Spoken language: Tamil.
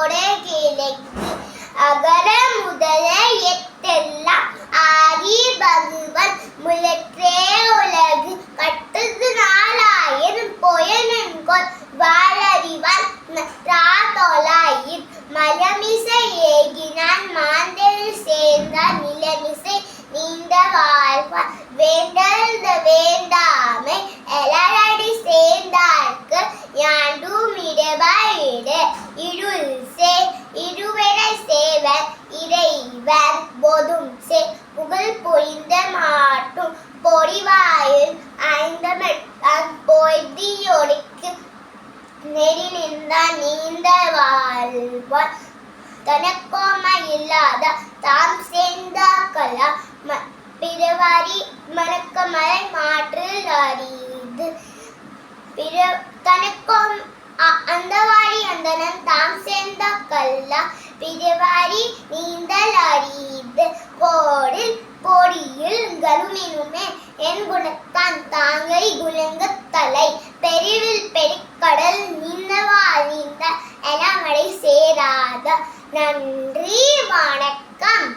கொட கிழக்கு அகர முதல எட்டெல்லாம் ஆதி பகவன் முயற்றே உலகு கட்டுது நாளாயிரம் பொயனென்கொள் வாழறிவான் நற்றாதொலாயிர் மலமிசை ஏகினான் மாந்தரில் சேர்ந்தார் நிலமிசை நீண்ட வாழ்வார் வேண்டல் வேண்டாமை எலரடி சேர்ந்தார்க்கு யாண்டும் இடவாயிடு இருள் சே இருவரை சேவர் இறைவர் பொதும் சே புகழ் பொழிந்த மாட்டும் பொறிவாயில் ஐந்தமெட்டான் பொய்தியொடுக்கு நெறி நின்றான் நீண்ட வாழ்வார் தனக்கோமை இல்லாத தாம் சேர்ந்தாக்கலா பிறவாரி மறக்கமலை மாற்று அறிது தனக்கும் அந்த வாரி அந்தனன் தாம் சேர்ந்தாக்கல்லா பிறவாரி நீந்தல் அறிது கோடில் பொடியில் கருமினுமே என் குணத்தான் தாங்கை குலங்கத் தலை பெருவில் பெருக்கடல் நீந்தவாழ்ந்த என மழை சேராத நன்றி வணக்கம்.